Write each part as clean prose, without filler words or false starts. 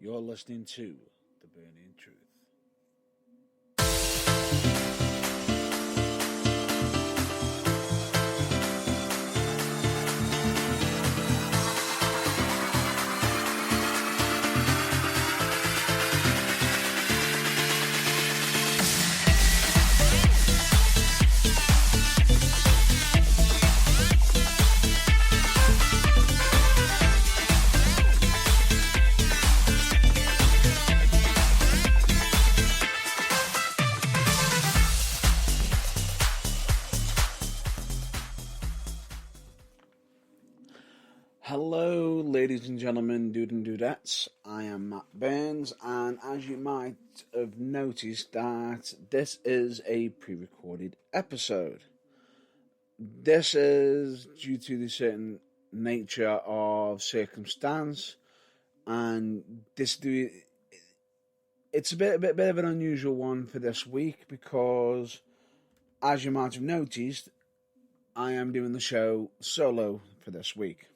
You're listening to The Burning Truth. Hello, ladies and gentlemen, dude and dudettes. I am Matt Burns, and as you might have noticed, that this is a pre-recorded episode. This is due to the certain nature of circumstance, and it's a bit of an unusual one for this week because, as you might have noticed, I am doing the show solo for this week.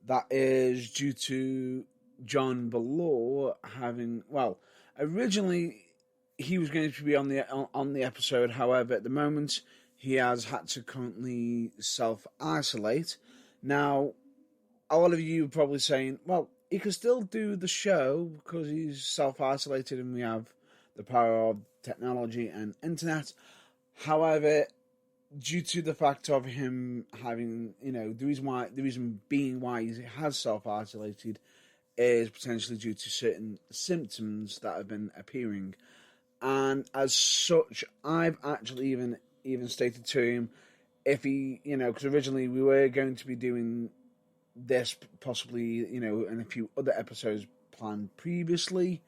That is due to John Ballore originally he was going to be on the episode. However, at the moment he has had to currently self-isolate. Now, a lot of you are probably saying, well, he can still do the show because he's self-isolated and we have the power of technology and internet. However, due to the fact of him having, the reason being why he has self-isolated is potentially due to certain symptoms that have been appearing. And as such, I've actually even stated to him, if he, because originally we were going to be doing this possibly, in a few other episodes planned previously.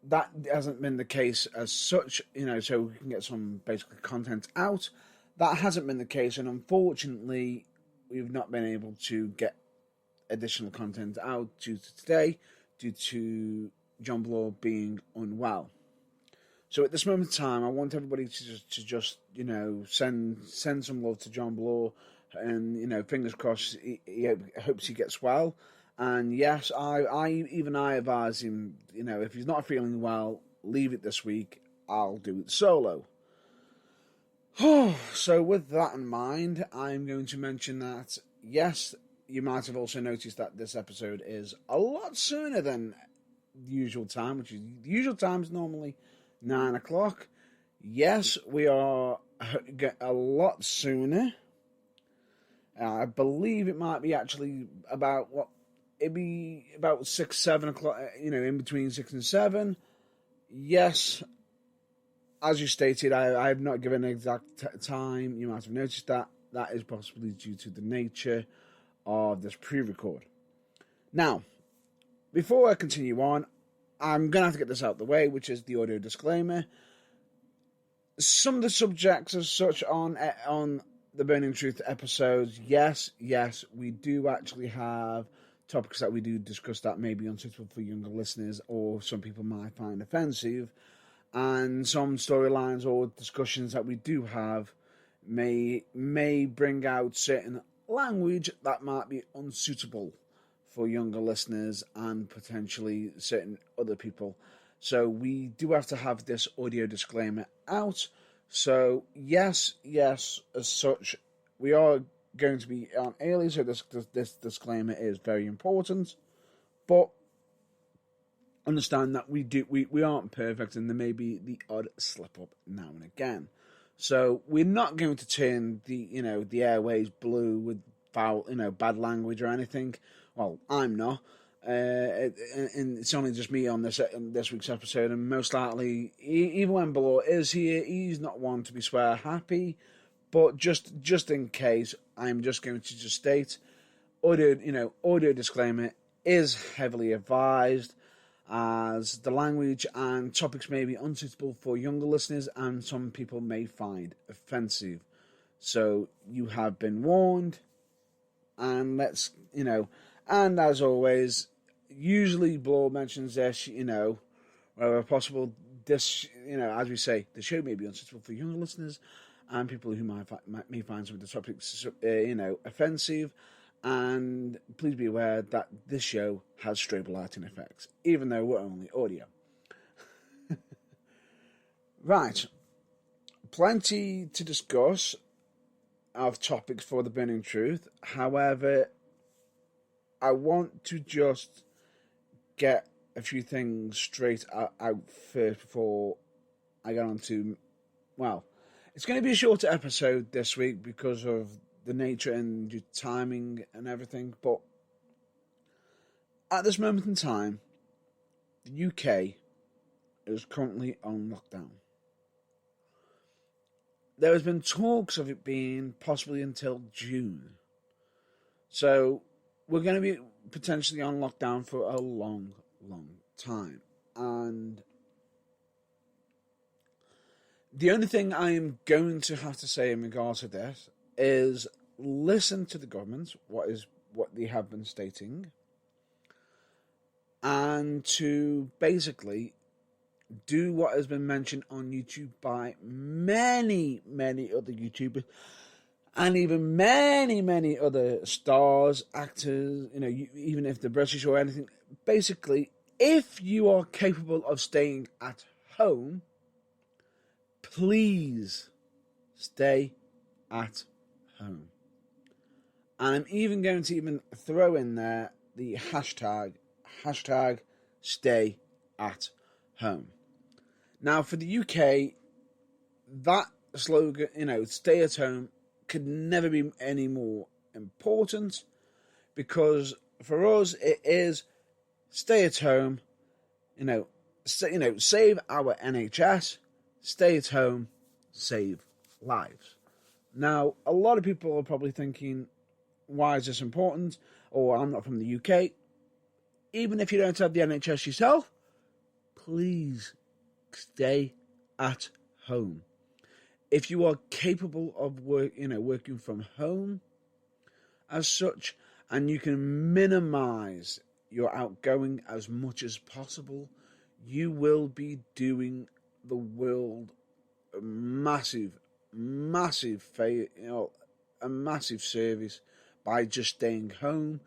That hasn't been the case as such, so we can get some basically content out. That hasn't been the case, and unfortunately, we've not been able to get additional content out due to John Ballore being unwell. So at this moment in time, I want everybody to just send some love to John Ballore, and fingers crossed he hopes he gets well. And yes, I advise him, if he's not feeling well, leave it this week. I'll do it solo. So with that in mind, I'm going to mention that, yes, you might have also noticed that this episode is a lot sooner than the usual time, which is the usual time is normally 9 o'clock. Yes, we are a lot sooner. I believe it might be actually it'd be about 6, 7 o'clock, in between 6 and 7. Yes, as you stated, I have not given an exact time. You might have noticed that. That is possibly due to the nature of this pre-record. Now, before I continue on, I'm going to have to get this out of the way, which is the audio disclaimer. Some of the subjects as such on the Burning Truth episodes, yes, we do actually have topics that we do discuss that may be unsuitable for younger listeners or some people might find offensive, and some storylines or discussions that we do have may bring out certain language that might be unsuitable for younger listeners and potentially certain other people. So we do have to have this audio disclaimer out. So yes, as such, we are going to be on early, so this disclaimer is very important. But understand that we aren't perfect, and there may be the odd slip up now and again. So we're not going to turn the airways blue with foul, bad language or anything. Well, I'm not. And it's only just me on this week's episode, and most likely, even when Ballore is here, he's not one to be swear happy. But just in case, I'm just going to just state, audio disclaimer is heavily advised, as the language and topics may be unsuitable for younger listeners, and some people may find offensive. So you have been warned, and and as always, usually Ballore mentions this, wherever possible, this, as we say, the show may be unsuitable for younger listeners and people who may find some of the topics, offensive, and please be aware that this show has strobe lighting effects, even though we're only audio. Right. Plenty to discuss of topics for the Burning Truth. However, I want to just get a few things straight out first before I get on to, well, it's going to be a shorter episode this week because of the nature and the timing and everything, but at this moment in time, the UK is currently on lockdown. There has been talks of it being possibly until June. So we're going to be potentially on lockdown for a long, long time. And the only thing I am going to have to say in regards to this is listen to the government, what they have been stating, and to basically do what has been mentioned on YouTube by many, many other YouTubers, and even many, many other stars, actors, even if they're British or anything. Basically, if you are capable of staying at home, please stay at home. And I'm even going to throw in there the hashtag stay at home. Now, for the UK, that slogan, stay at home, could never be any more important, because for us, it is stay at home, save our NHS, stay at home, save lives. Now, a lot of people are probably thinking, why is this important? Or I'm not from the UK. Even if you don't have the NHS yourself, please stay at home. If you are capable of working from home as such, and you can minimize your outgoing as much as possible, you will be doing the world a massive favor, a massive service by just staying home.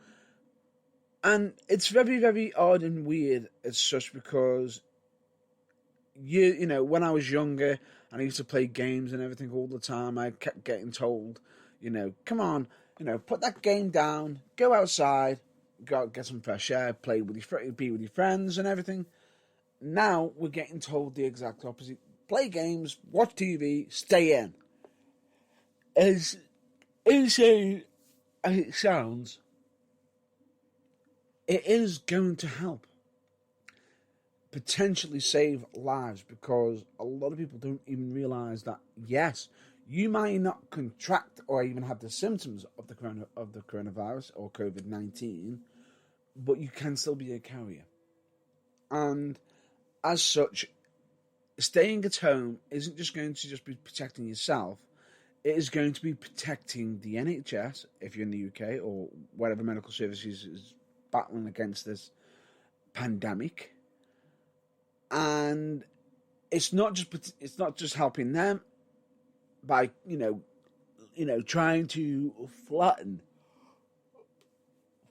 And it's very, very odd and weird as such, because when I was younger and I used to play games and everything all the time, I kept getting told, come on, put that game down, go outside, go out, get some fresh air, be with your friends and everything. Now we're getting told the exact opposite. Play games, watch TV, stay in. As insane as it sounds, it is going to help potentially save lives, because a lot of people don't even realise that, yes, you might not contract or even have the symptoms of the coronavirus or COVID-19, but you can still be a carrier. And as such, staying at home isn't just going to be protecting yourself, it is going to be protecting the NHS, if you're in the UK, or whatever medical services is battling against this pandemic. And it's not just helping them by trying to flatten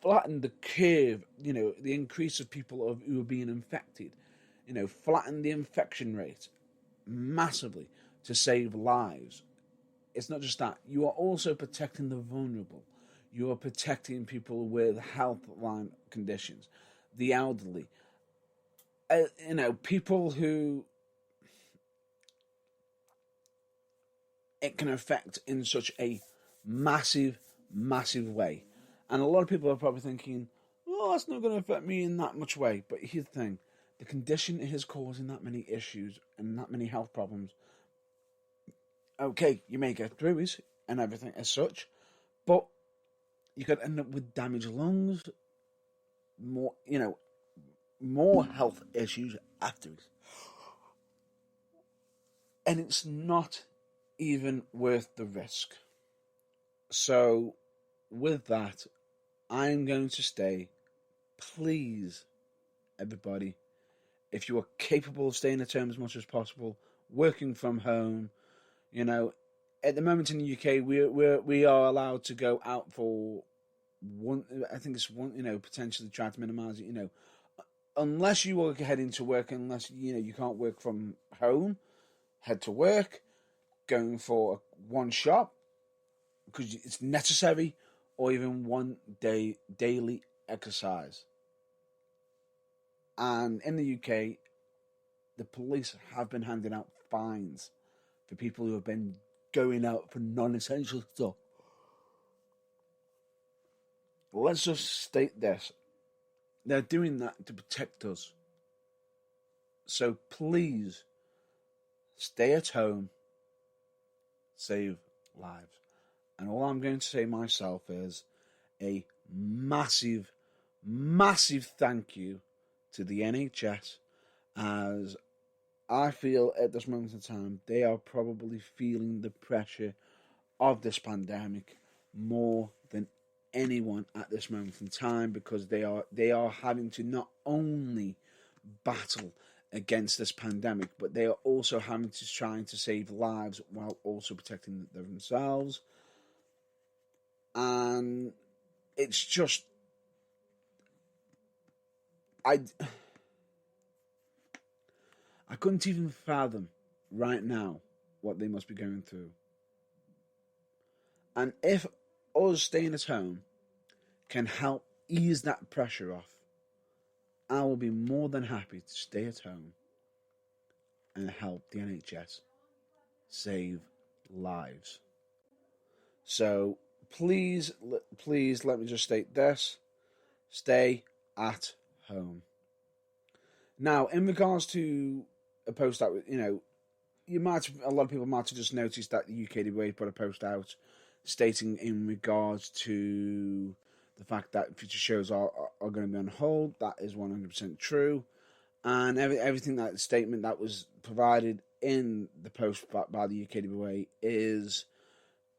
the curve, the increase of people who are being infected, flatten the infection rate massively to save lives. It's not just that. You are also protecting the vulnerable. You are protecting people with health line conditions, the elderly, people who it can affect in such a massive, massive way. And a lot of people are probably thinking, oh, that's not going to affect me in that much way. But here's the thing. The condition is causing that many issues and that many health problems. Okay, you may get through it and everything as such, but you could end up with damaged lungs, more health issues afterwards. And it's not even worth the risk. So, with that, I'm going to stay. Please, everybody, if you are capable of staying at home as much as possible, working from home, at the moment in the UK, we are allowed to go out for potentially try to minimize it. Unless you are heading to work, unless you can't work from home, head to work, going for one shop because it's necessary, or even one day daily exercise. And in the UK, the police have been handing out fines for people who have been going out for non-essential stuff. Let's just state this. They're doing that to protect us. So please, stay at home, save lives. And all I'm going to say myself is a massive, massive thank you to the NHS, as I feel at this moment in time they are probably feeling the pressure of this pandemic more than anyone at this moment in time, because they are having to not only battle against this pandemic, but they are also having to trying to save lives while also protecting themselves. And it's just I couldn't even fathom right now what they must be going through. And if us staying at home can help ease that pressure off, I will be more than happy to stay at home and help the NHS save lives. So please let me just state this: stay at home. Now, in regards to a post that a lot of people might have just noticed that the UKDWA put a post out stating in regards to the fact that future shows are going to be on hold. That is 100% true, and everything, that statement that was provided in the post by the UKDWA is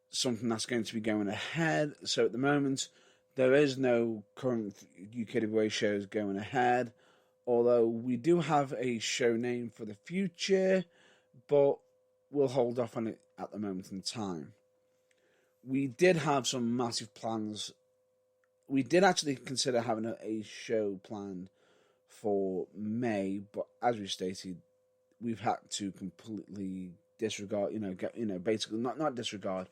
something that's going to be going ahead. So at the moment, there is no current UKDWA shows going ahead, although we do have a show name for the future, but we'll hold off on it at the moment in time. We did have some massive plans. We did actually consider having a show planned for May, but as we stated, we've had to completely disregard, basically not disregard,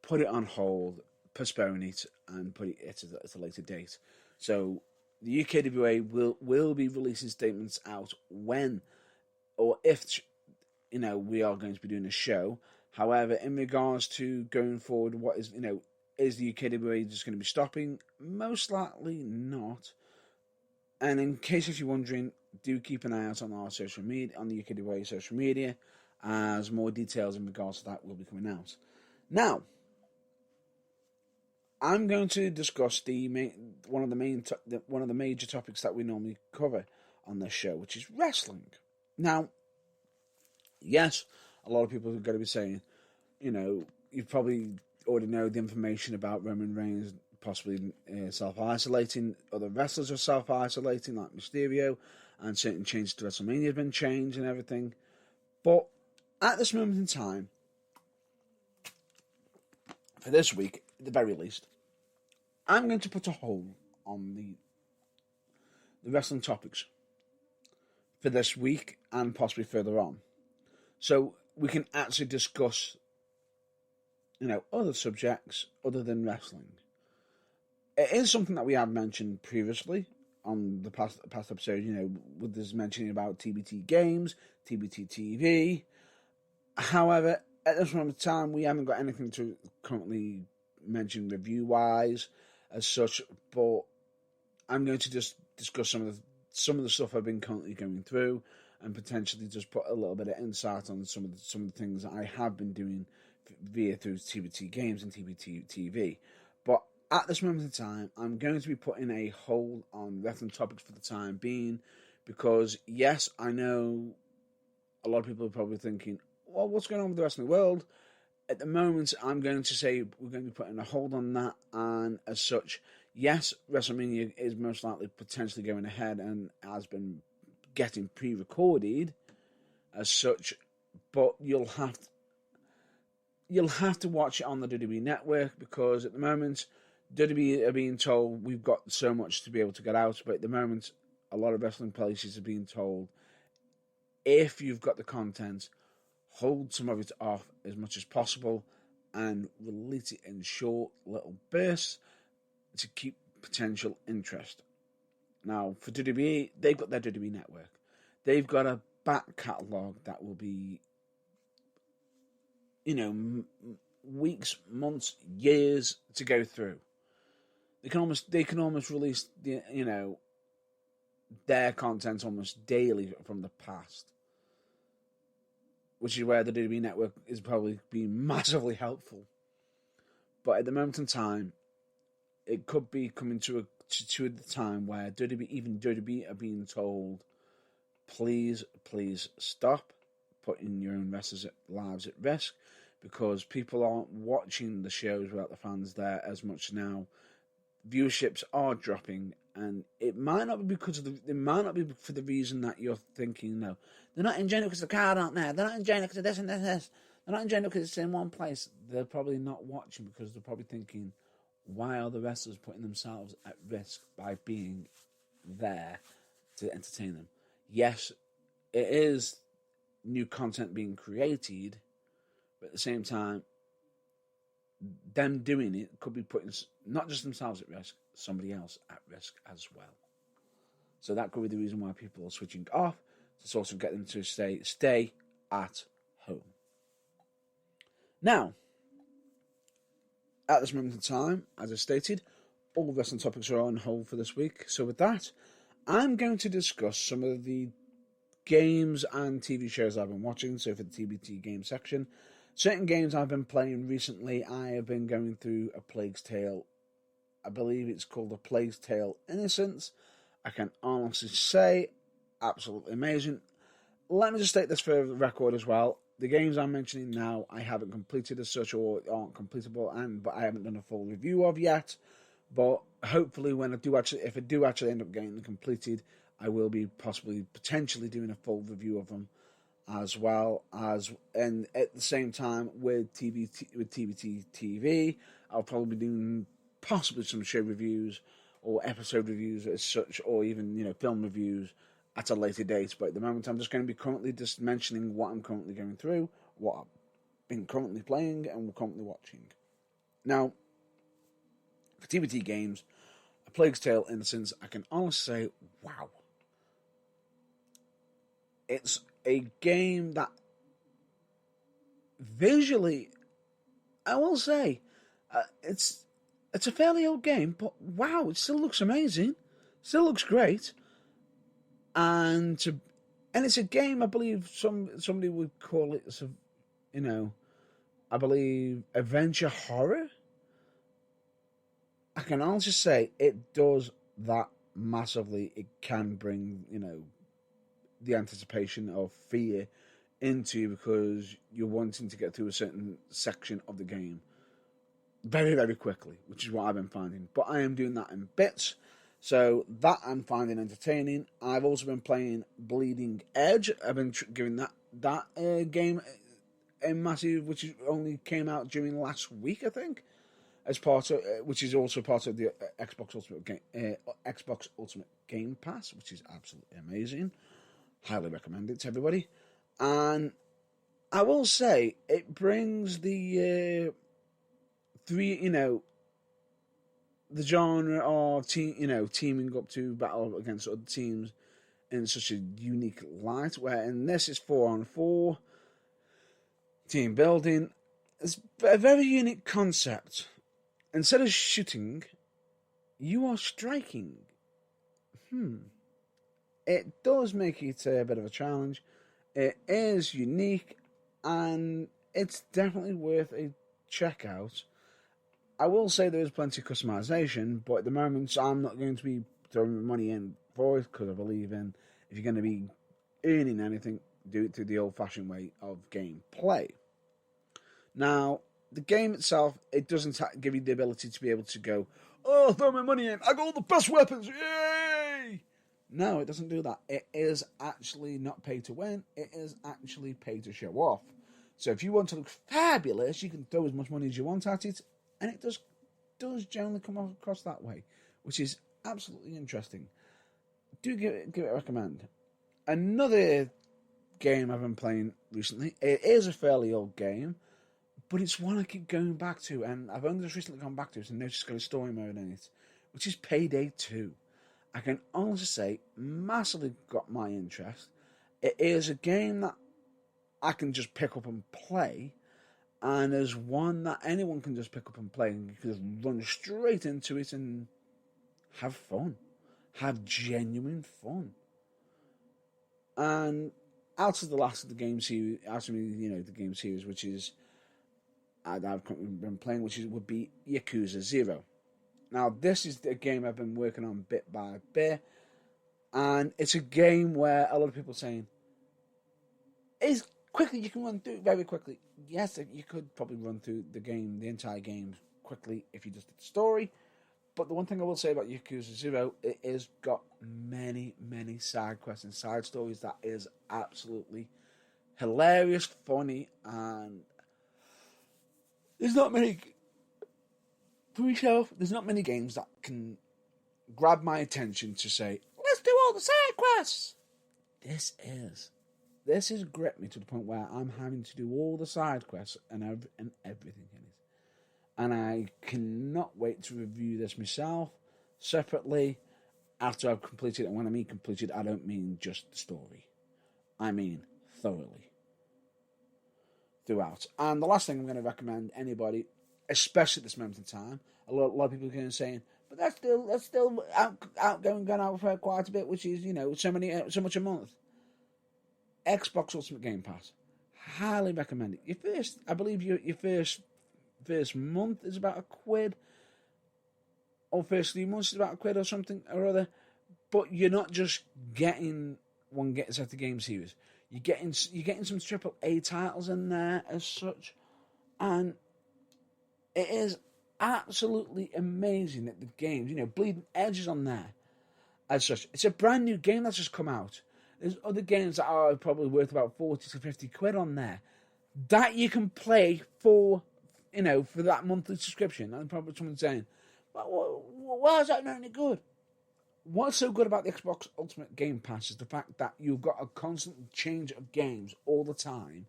put it on hold, postpone it, and put it at a later date. So the UKWA will be releasing statements out when or if we are going to be doing a show. However, in regards to going forward, what is the UKWA just going to be stopping? Most likely not. And in case if you're wondering, do keep an eye out on our social media, on the UKWA social media, as more details in regards to that will be coming out. Now, I'm going to discuss one of the major topics that we normally cover on this show, which is wrestling. Now, yes, a lot of people are going to be saying, you probably already know the information about Roman Reigns possibly self-isolating. Other wrestlers are self-isolating, like Mysterio, and certain changes to WrestleMania have been changed and everything. But at this moment in time, for this week, at the very least, I'm going to put a hold on the wrestling topics for this week and possibly further on, so we can actually discuss, other subjects other than wrestling. It is something that we have mentioned previously on the past episode, with this mentioning about TBT games, TBT TV. However, at this moment in time, we haven't got anything to currently mention review-wise as such, but I'm going to just discuss some of the stuff I've been currently going through, and potentially just put a little bit of insight on some of the things that I have been doing through TBT games and TBT TV. But at this moment in time, I'm going to be putting a hold on wrestling topics for the time being, because yes, I know a lot of people are probably thinking, well, what's going on with the wrestling world? At the moment, I'm going to say we're going to be putting a hold on that, and as such, yes, WrestleMania is most likely potentially going ahead and has been getting pre-recorded as such, but you'll have to watch it on the WWE Network, because at the moment WWE are being told we've got so much to be able to get out, but at the moment, a lot of wrestling places are being told if you've got the content, hold some of it off as much as possible and release it in short little bursts to keep potential interest. Now, for WWE, they've got their WWE network. They've got a back catalogue that will be, weeks, months, years to go through. They can almost release their content almost daily from the past, which is where the WWE network is probably being massively helpful. But at the moment in time, it could be coming to the time where WWE are being told, please stop putting your own wrestlers' lives at risk, because people aren't watching the shows without the fans there as much now. Viewerships are dropping, and it might not be it might not be for the reason that you're thinking. No, they're not enjoying it because the crowd aren't there. They're not enjoying it because of this and this and this. They're not enjoying it because it's in one place. They're probably not watching because they're probably thinking, why are the wrestlers putting themselves at risk by being there to entertain them? Yes, it is new content being created, but at the same time, them doing it could be putting not just themselves at risk, somebody else at risk as well. So that could be the reason why people are switching off, to sort of get them to stay at home. Now, at this moment in time, as I stated, all wrestling topics are on hold for this week. So with that, I'm going to discuss some of the games and TV shows I've been watching. So for the TBT game section, certain games I've been playing recently, I have been going through A Plague's Tale. I believe it's called A Plague's Tale Innocence. I can honestly say, absolutely amazing. Let me just state this for the record as well. The games I'm mentioning now, I haven't completed as such, or aren't completable, but I haven't done a full review of yet. But hopefully, if I do actually end up getting them completed, I will be potentially doing a full review of them, as well as, and at the same time with TBT TV, I'll probably be doing possibly some show reviews or episode reviews as such, or even film reviews at a later date. But at the moment, I'm just going to be currently just mentioning what I'm currently going through, what I've been currently playing, and currently watching. Now, for TBT games, A Plague's Tale Innocence, I can honestly say, wow. It's a game that visually, I will say, it's a fairly old game, but wow, it still looks amazing. Still looks great. And it's a game, I believe somebody would call it, I believe, adventure horror. I can honestly say it does that massively. It can bring, the anticipation of fear into you because you're wanting to get through a certain section of the game very, very quickly, which is what I've been finding. But I am doing that in bits, so that I'm finding entertaining. I've also been playing Bleeding Edge. I've been giving that game a massive, which only came out during last week, I think, as part of, which is also part of the Xbox Ultimate Game Pass, which is absolutely amazing. Highly recommend it to everybody. And I will say, it brings the the genre of teaming up to battle against other teams in such a unique light, where in this is 4-on-4 team building. It's a very unique concept. Instead of shooting, you are striking. It does make it a bit of a challenge. It is unique, and it's definitely worth a check out. I will say there is plenty of customization, but at the moment I'm not going to be throwing money in for it, because I believe in, if you're going to be earning anything, do it through the old-fashioned way of gameplay. Now, the game itself, it doesn't give you the ability to be able to go, oh, throw my money in, I got all the best weapons, yay! No, it doesn't do that. It is actually not pay to win, it is actually pay to show off. So if you want to look fabulous, you can throw as much money as you want at it, and it does does generally come across that way, which is absolutely interesting. Do give it a recommend. Another game I've been playing recently. It is a fairly old game, but it's one I keep going back to, and I've only just recently gone back to it and noticed it's got a story mode in it, which is Payday 2. I can honestly say, massively got my interest. It is a game that I can just pick up and play, and is one that anyone can just pick up and play, and you can just run straight into it and have fun. Have genuine fun. And out of the last of the game series, the game series, which is I've been playing, would be Yakuza 0. Now, this is the game I've been working on bit by bit, and it's a game where a lot of people are saying, is quickly, you can run through it very quickly. Yes, you could probably run through the entire game quickly if you just did the story. But the one thing I will say about Yakuza 0, it has got many, many side quests and side stories that is absolutely hilarious, funny, and there's not many games that can grab my attention to say, let's do all the side quests. This has gripped me to the point where I'm having to do all the side quests and everything in it. And I cannot wait to review this myself separately after I've completed it. And when I mean completed, I don't mean just the story. I mean thoroughly. Throughout. And the last thing I'm going to recommend anybody, especially at this moment in time, a lot of people are going to saying, but that's still going out for quite a bit, which is, so much a month. Xbox Ultimate Game Pass. Highly recommend it. I believe your first month is about £1, or first 3 months is about £1 or something or other. But you're not just getting one set of game series. You're getting some AAA titles in there as such, and it is absolutely amazing that the games, Bleeding Edge is on there as such. It's a brand new game that's just come out. There's other games that are probably worth about 40 to 50 quid on there that you can play for that monthly subscription. And probably someone's saying, well, why is that not any good? What's so good about the Xbox Ultimate Game Pass is the fact that you've got a constant change of games all the time,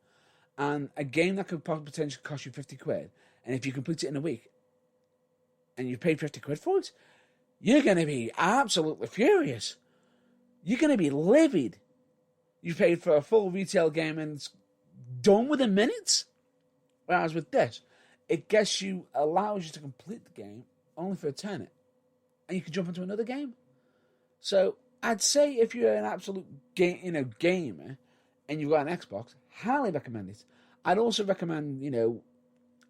and a game that could potentially cost you 50 quid, and if you complete it in a week, and you paid 50 quid for it, you're going to be absolutely furious. You're going to be livid. You paid for a full retail game and it's done within minutes. Whereas with this, it allows you to complete the game only for a tenner, and you can jump into another game. So I'd say if you're an absolute gamer and you've got an Xbox, highly recommend it. I'd also recommend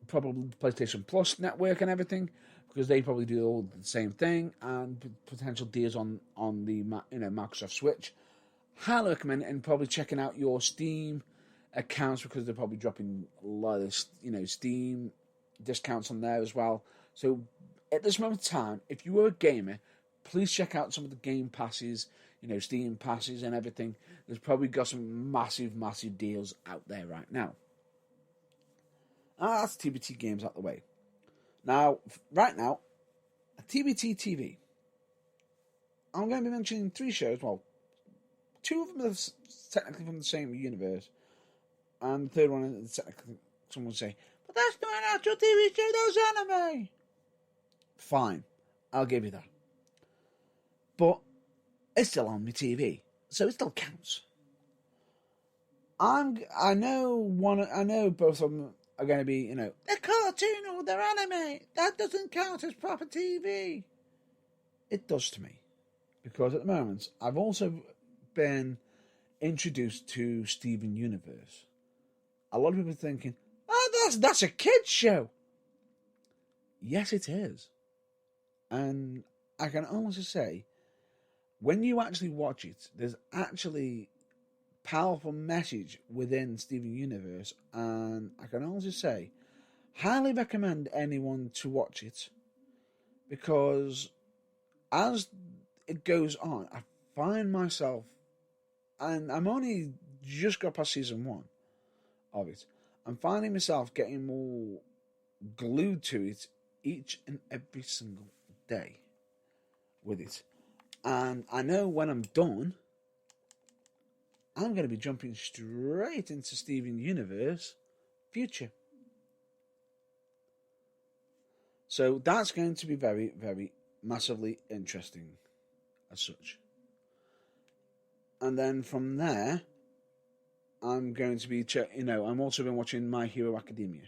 probably PlayStation Plus network and everything, because they probably do all the same thing, and potential deals on the Microsoft Switch. Highly recommend it, and probably checking out your Steam accounts, because they're probably dropping a lot of Steam discounts on there as well. So at this moment in time, if you are a gamer, please check out some of the game passes, Steam passes and everything. There's probably got some massive, massive deals out there right now. That's TBT games out the way. Now, right now, TBT TV. I'm going to be mentioning 3 shows. Well, 2 of them are technically from the same universe, and the third one is technically, someone would say, but that's not an actual TV show, that's anime. Fine, I'll give you that. But it's still on my TV, so it still counts. I know both of them are going to be, they're cartoon or they're anime. That doesn't count as proper TV. It does to me, because at the moment I've also been introduced to Steven Universe. A lot of people are thinking, oh, that's a kids show. Yes, it is, and I can honestly say, when you actually watch it, there's actually powerful message within Steven Universe, and I can honestly say, highly recommend anyone to watch it, because as it goes on, I find myself, and I'm only just got past season 1 of it, I'm finding myself getting more glued to it each and every single day with it. And I know when I'm done, I'm going to be jumping straight into Steven Universe Future. So that's going to be very, very massively interesting as such. And then from there, I'm going to be, I'm also been watching My Hero Academia.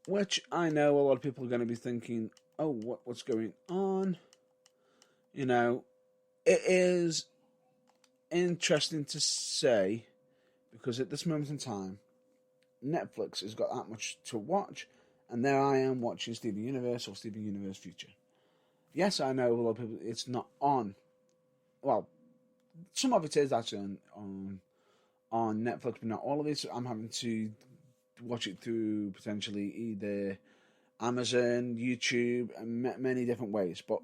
Which I know a lot of people are going to be thinking, oh, what's going on? It is interesting to say, because at this moment in time, Netflix has got that much to watch, and there I am watching Steven Universe or Steven Universe Future. Yes, I know a lot of people, it's not on. Well, some of it is actually on Netflix, but not all of it. I'm having to watch it through potentially either Amazon, YouTube, and many different ways. But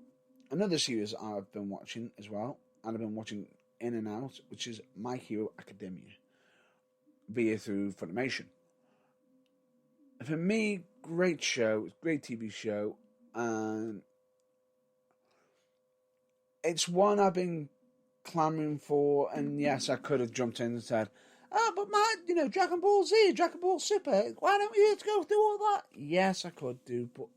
another series I've been watching as well, and I've been watching in and out, which is My Hero Academia, via through Funimation. For me, great show, great TV show, and it's one I've been clamoring for. And yes, I could have jumped in and said, "Oh, but Dragon Ball Z, Dragon Ball Super. Why don't we go through all that?" Yes, I could do, but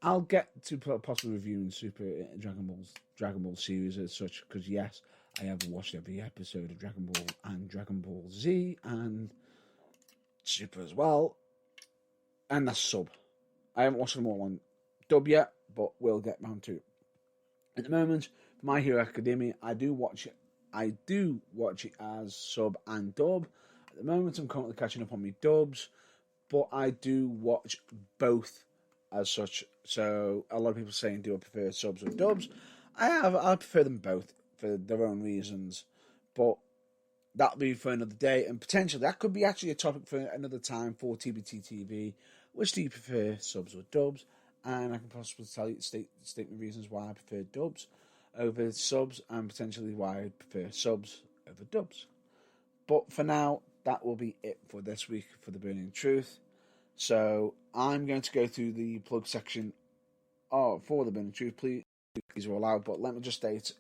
I'll get to possibly reviewing Super Dragon Ball series as such, because yes, I have watched every episode of Dragon Ball and Dragon Ball Z and Super as well, and that's sub. I haven't watched them all on dub yet, but we'll get round to it. At the moment, for My Hero Academia, I do watch it as sub and dub. At the moment, I'm currently catching up on my dubs, but I do watch both as such. So a lot of people saying, do I prefer subs or dubs? I prefer them both for their own reasons, but that'll be for another day, and potentially that could be actually a topic for another time for TBT TV. Which do you prefer, subs or dubs? And I can possibly state my reasons why I prefer dubs over subs, and potentially why I prefer subs over dubs. But for now, that will be it for this week for The Burning Truth. So I'm going to go through the plug section for The Burning Truth. Please are allowed, but let me just state,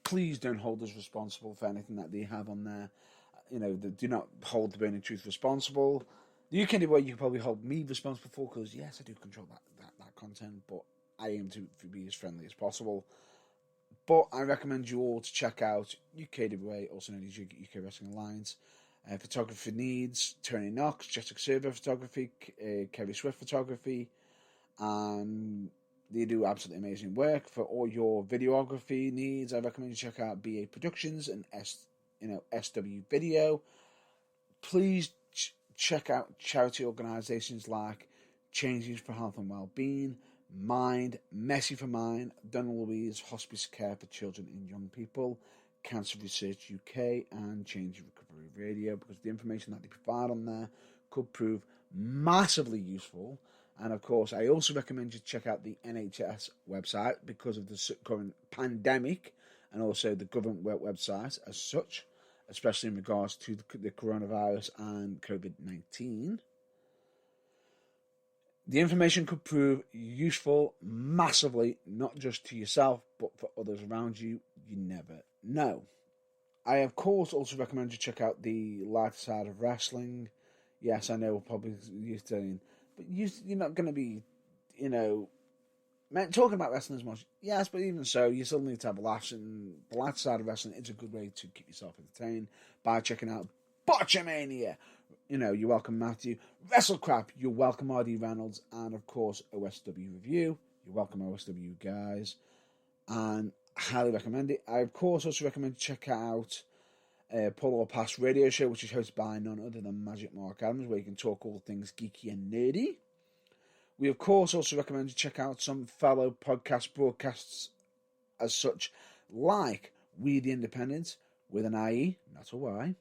please don't hold us responsible for anything that they have on there. Do not hold The Burning Truth responsible. The UK way you can probably hold me responsible for, because yes, I do control that content, but I aim to be as friendly as possible. But I recommend you all to check out UKWA, also known as UK Wrestling Alliance. Photography needs Tony Knox, Jessica Servo Photography, Kerry Swift Photography, and they do absolutely amazing work. For all your videography needs, I recommend you check out BA Productions and SW Video. Please check out charity organisations like Changes for Health and Wellbeing, Mind, Messy for Mind, Donna Louise Hospice Care for Children and Young People, Cancer Research UK, and Change Recovery Radio, because the information that they provide on there could prove massively useful. And of course, I also recommend you check out the NHS website because of the current pandemic, and also the government website as such, especially in regards to the coronavirus and COVID-19. The information could prove useful massively, not just to yourself, but for others around you. You never know. I, of course, also recommend you check out the lighter side of wrestling. Yes, I know we're probably used to, but you're not going to be, talking about wrestling as much. Yes, but even so, you still need to have a laugh, and the lighter side of wrestling is a good way to keep yourself entertained by checking out Botchamania. You're welcome, Matthew. WrestleCrap, you're welcome, R.D. Reynolds. And, of course, OSW Review. You're welcome, OSW guys. And highly recommend it. I, of course, also recommend you check out Polar Pass Radio Show, which is hosted by none other than Magic Mark Adams, where you can talk all things geeky and nerdy. We, of course, also recommend you check out some fellow podcast broadcasts as such, like We the Independent, with an IE, not a Y.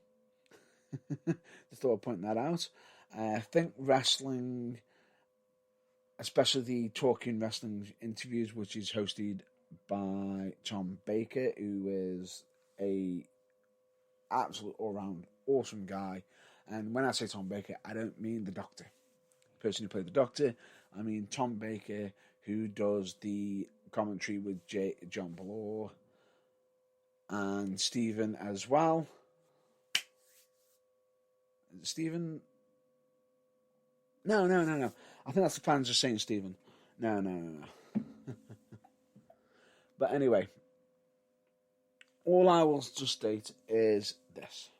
Just thought I'd point that out. Think Wrestling, especially the Talking Wrestling interviews, which is hosted by Tom Baker, who is a absolute all-round awesome guy. And when I say Tom Baker, I don't mean the Doctor, the person who played the Doctor. I mean Tom Baker, who does the commentary with John Bloor and Stephen as well. Stephen? No. I think that's the fans just saying Stephen. No. But anyway, all I will just state is this.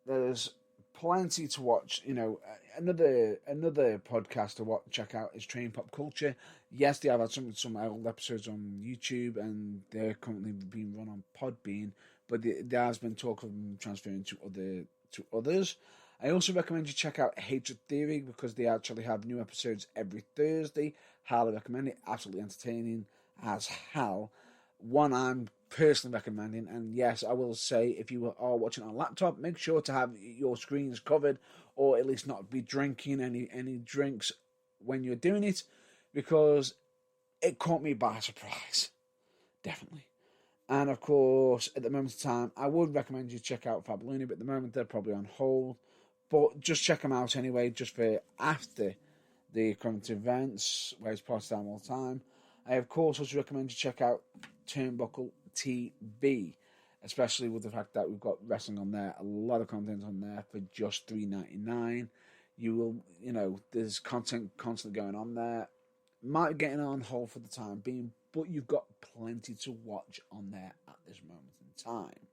There's plenty to watch. Another podcast to check out is Train Pop Culture. Yes, they have had some old episodes on YouTube, and they're currently being run on Podbean. But there has been talk of them transferring to others. I also recommend you check out Hatred Theory, because they actually have new episodes every Thursday. Highly recommend it. Absolutely entertaining as hell. One I'm personally recommending, and yes, I will say, if you are watching on a laptop, make sure to have your screens covered, or at least not be drinking any drinks when you're doing it, because it caught me by surprise. Definitely. And of course, at the moment of time, I would recommend you check out Fabulini, but at the moment they're probably on hold. But just check them out anyway, just for after the current events, where it's party time all the time. I, of course, also recommend you check out Turnbuckle TV, especially with the fact that we've got wrestling on there, a lot of content on there for just $3.99. You will, there's content constantly going on there. Might be getting on hold for the time being, but you've got plenty to watch on there at this moment in time.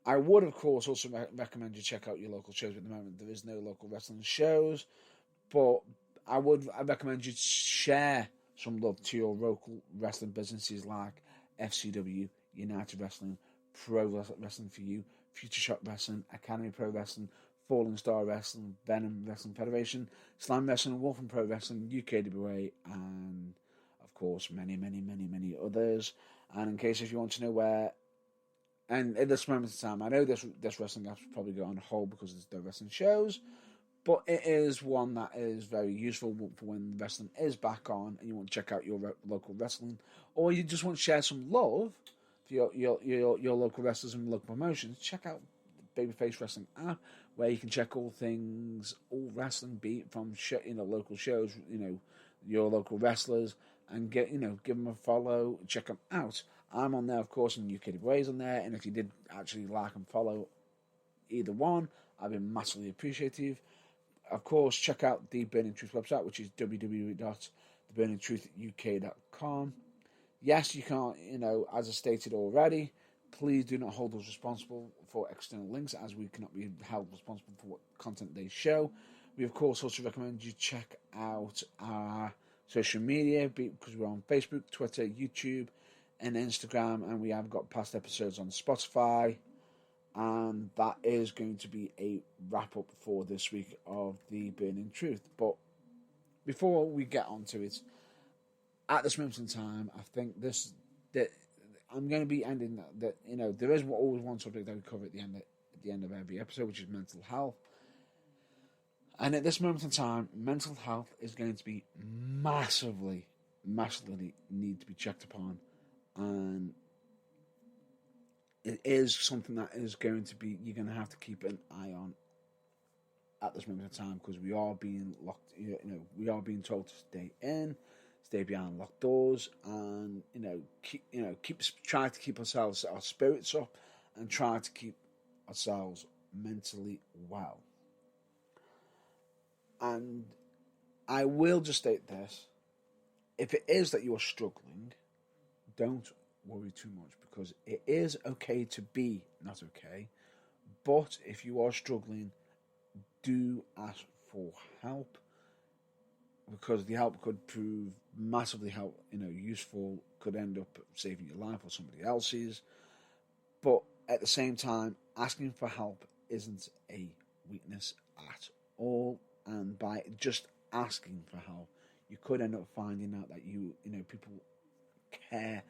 I would, of course, also recommend you check out your local shows. At the moment, there is no local wrestling shows, but I recommend you share some love to your local wrestling businesses like FCW, United Wrestling, Pro Wrestling for You, Future Shock Wrestling, Academy Pro Wrestling, Falling Star Wrestling, Venom Wrestling Federation, Slam Wrestling, Wolfen Pro Wrestling, UKWA, and of course many others. And in case if you want to know where, and at this moment in time, I know this wrestling app's probably go on hold because there's no wrestling shows, but it is one that is very useful for when wrestling is back on and you want to check out your local wrestling, or you just want to share some love for your local wrestlers and local promotions. Check out the Babyface Wrestling app, where you can check all wrestling, be it from local shows, your local wrestlers, and give them a follow, check them out. I'm on there, of course, and UKWA's on there, and if you did actually like and follow either one, I'd be massively appreciative. Of course, check out the Burning Truth website, which is www.theburningtruthuk.com. Yes, you can't, as I stated already, please do not hold us responsible for external links, as we cannot be held responsible for what content they show. We, of course, also recommend you check out our social media, because we're on Facebook, Twitter, YouTube, and Instagram, and we have got past episodes on Spotify. And that is going to be a wrap-up for this week of The Burning Truth. But before we get on to it, at this moment in time, I think that I'm going to be ending that there is always one subject that we cover at the end of every episode, which is mental health. And at this moment in time, mental health is going to be massively need to be checked upon, and it is something that is going to be, you're going to have to keep an eye on at this moment in time, because we are being locked, we are being told to stay behind locked doors, and try to keep our spirits up, and try to keep ourselves mentally well. And I will just state this: if it is that you are struggling, don't worry too much, because it is okay to be not okay. But if you are struggling, do ask for help, because the help could prove massively useful, could end up saving your life or somebody else's. But at the same time, asking for help isn't a weakness at all, and by just asking for help, you could end up finding out that people care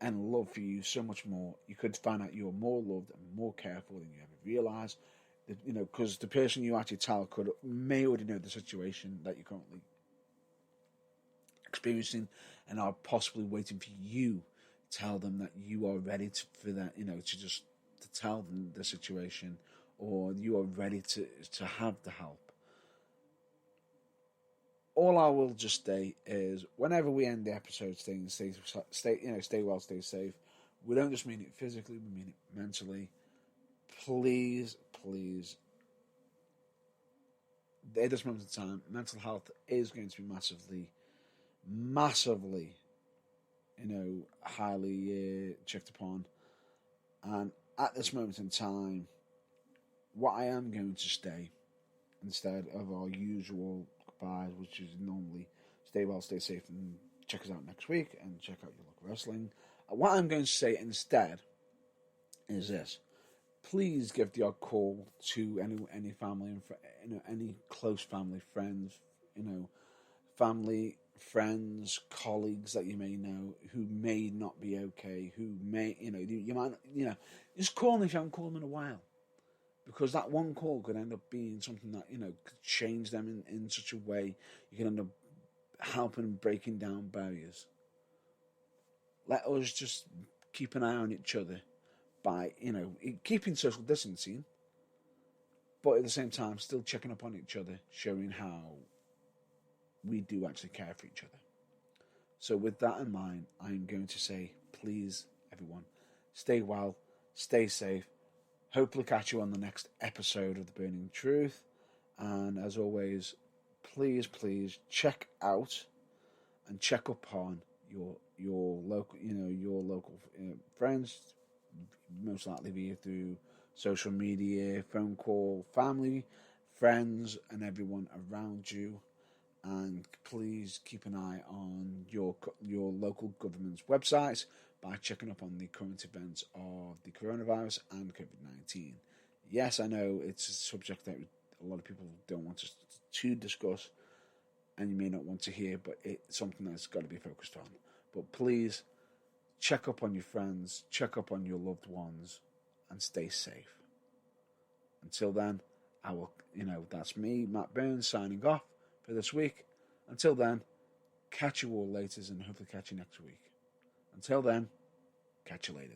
and love for you so much more. You could find out you're more loved and more cared for than you ever realised. Because the person you actually tell may already know the situation that you're currently experiencing, and are possibly waiting for you tell them that you are ready for that, to tell them the situation, or you are ready to have the help. All I will just say is, whenever we end the episode, stay well, stay safe. We don't just mean it physically; we mean it mentally. Please, please. At this moment in time, mental health is going to be massively, highly checked upon. And at this moment in time, what I am going to stay, instead of our usual goodbyes, which is normally stay well, stay safe, and check us out next week, and check out your local wrestling. What I'm going to say instead is this: please give the odd call to any family and any close family, friends, family, friends, colleagues that you may know who may not be okay, who may, you might, just call them if you haven't called them in a while. Because that one call could end up being something that, could change them in such a way you can end up helping breaking down barriers. Let us just keep an eye on each other by, keeping social distancing, but at the same time still checking up on each other, showing how we do actually care for each other. So with that in mind, I'm going to say, please, everyone, stay well, stay safe. Hopefully catch you on the next episode of The Burning Truth. And as always, please check out and check upon your local, your local friends, most likely via through social media, phone call, family, friends, and everyone around you. And please keep an eye on your local government's websites by checking up on the current events of the coronavirus and COVID-19. Yes, I know it's a subject that a lot of people don't want us to discuss, and you may not want to hear, but it's something that's got to be focused on. But please, check up on your friends, check up on your loved ones, and stay safe. Until then, that's me, Matt Burns, signing off for this week. Until then, catch you all later, and hopefully catch you next week. Until then, catch you later.